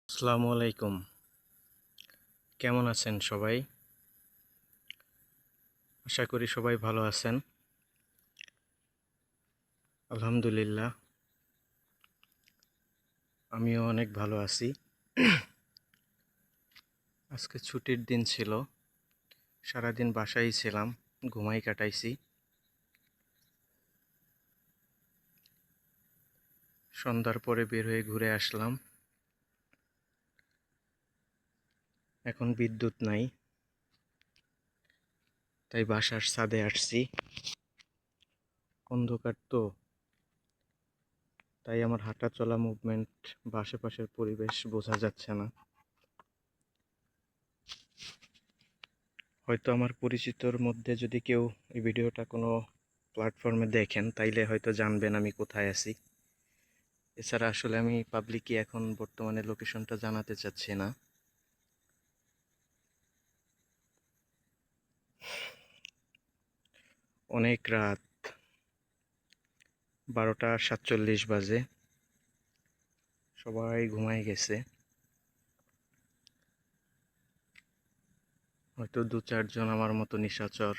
আসসালামু আলাইকুম। কেমন আছেন সবাই? আশা করি সবাই ভালো আছেন। আলহামদুলিল্লাহ, আমিও অনেক ভালো আছি। আজকে ছুটির দিন ছিল, সারাদিন বাসায় ছিলাম, ঘুমাই কাটাইছি। সন্ধ্যার পরে বের হয়ে ঘুরে আসলাম। এখন বিদ্যুৎ নাই, তাই বাসার ছাদে আসছি। অন্ধকার তো, তাই আমার হাঁটা চলা মুভমেন্ট বা আশেপাশের পরিবেশ বোঝা যাচ্ছে না। হয়তো আমার পরিচিতর মধ্যে যদি কেউ এই ভিডিওটা কোনো প্ল্যাটফর্মে দেখেন, তাইলে হয়তো জানবেন আমি কোথায় আছি। এছাড়া আসলে আমি পাবলিকই এখন বর্তমানে লোকেশনটা জানাতে চাচ্ছি না। অনেক রাত, 12:47 বাজে, সবাই ঘুমায় গেছে। হয়তো 2-4 জন আমার মতো নিশাচর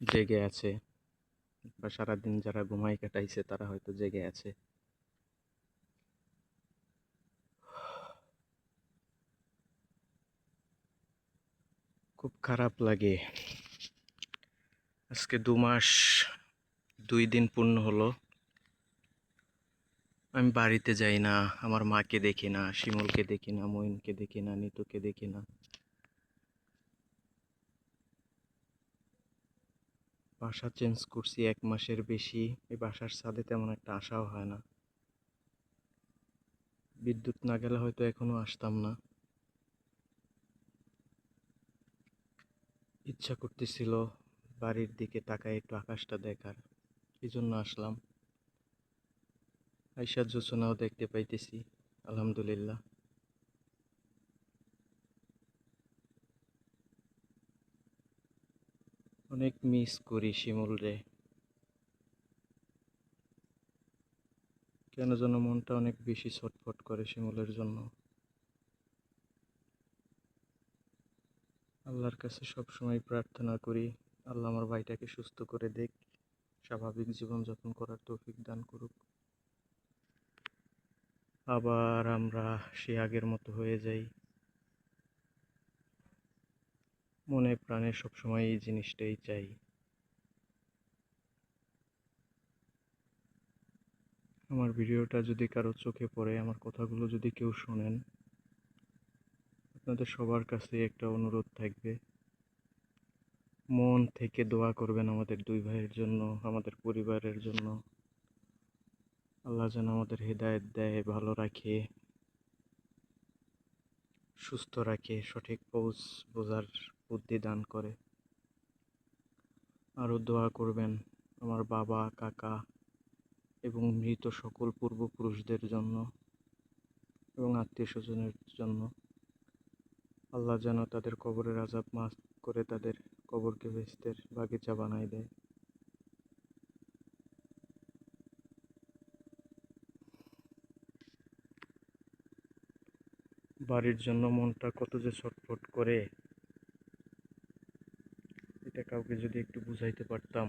জেগে আছে, বা সারাদিন যারা ঘুমাই কাটাইছে তারা হয়তো জেগে আছে। খুব খারাপ লাগে। আজকে 2 মাস 2 দিন পূর্ণ হলো আমি বাড়িতে যাই না, আমার মাকে দেখি না, শিমুলকে দেখি না, মইনকে দেখি না, নিতুকে দেখি না। বাসা চেঞ্জ করছি 1 মাসের বেশি, এই বাসার ছাদে তেমন একটা আসাও হয় না। বিদ্যুৎ না গেলে হয়তো এখনো আসতাম না। ইচ্ছা করতেছিল বাড়ির দিকে তাকায় একটু আকাশটা দেখার, এই জন্য আসলাম। আইসা জোছনাও দেখতে পাইতেছি, আলহামদুলিল্লাহ। অনেক মিস করি শিমুল রে। কেন যেন মনটা অনেক বেশি ছটফট করে শিমুলের জন্য। আল্লাহর কাছে সবসময় প্রার্থনা করি, আল্লাহ আমার ভাইটাকে সুস্থ করে দেখ, স্বাভাবিক জীবনযাপন করার তৌফিক দান করুক। আবার আমরা সে আগের মতো হয়ে যাই। মনে প্রাণে সবসময় এই জিনিসটাই চাই। আমার ভিডিওটা যদি কারো চোখে পড়ে, আমার কথাগুলো যদি কেউ শোনেন, আপনাদের সবার কাছে একটা অনুরোধ থাকবে, মন থেকে দোয়া করবেন আমাদের দুই ভাইয়ের জন্য, আমাদের পরিবারের জন্য। আল্লাহ যেন আমাদের হেদায়েত দেয়, ভালো রাখে, সুস্থ রাখে, সঠিক পৌঁছ বোঝার বুদ্ধি দান করে। আরও দোয়া করবেন আমার বাবা, কাকা এবং মৃত সকল পূর্বপুরুষদের জন্য এবং আত্মীয় স্বজনের জন্য। আল্লাহ যেন তাদের কবরের আযাব মাফ করে তাদের কবরকে বেহেশতের বাগিচা বানায় দেয়। বাড়ির জন্য মনটা কত যে ছটফট করে, এটা কাউকে যদি একটু বুঝাইতে পারতাম।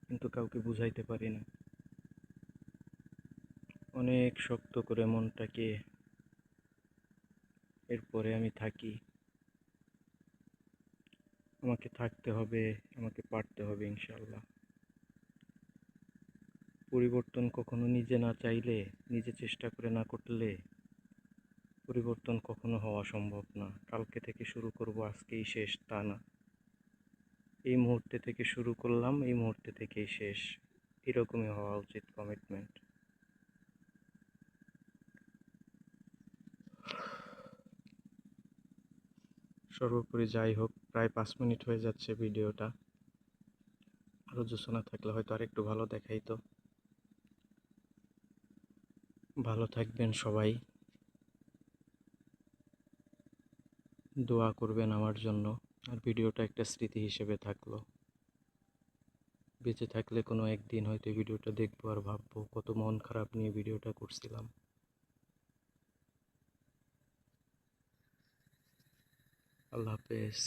কিন্তু কাউকে বুঝাইতে পারি না। অনেক শক্ত করে মনটাকে, এরপরে আমি থাকি। আমাকে থাকতে হবে, আমাকে পারতে হবে ইনশাআল্লাহ। পরিবর্তন কখনো নিজে না চাইলে, নিজে চেষ্টা করে না করলে পরিবর্তন কখনো হওয়া সম্ভব না। কালকে থেকে শুরু করব, আজকেই শেষ তা না। এই মুহূর্তে থেকে শুরু করলাম, এই মুহূর্তে থেকেই শেষ, এরকমই হওয়া উচিত কমিটমেন্ট। সর্বোপরি যাই হোক, প্রায় 5 মিনিট হয়ে যাচ্ছে ভিডিওটা। আরও জোছনা থাকলে হয়তো আরেকটু ভালো দেখাইতো। ভালো থাকবেন সবাই, দোয়া করবেন আমার জন্য। আর ভিডিওটা একটা স্মৃতি হিসেবে থাকলো। বেঁচে থাকলে কোনো একদিন হয়তো ভিডিওটা দেখবো আর ভাববো কত মন খারাপ নিয়ে ভিডিওটা করছিলাম। আল্লাহ হাফেজ।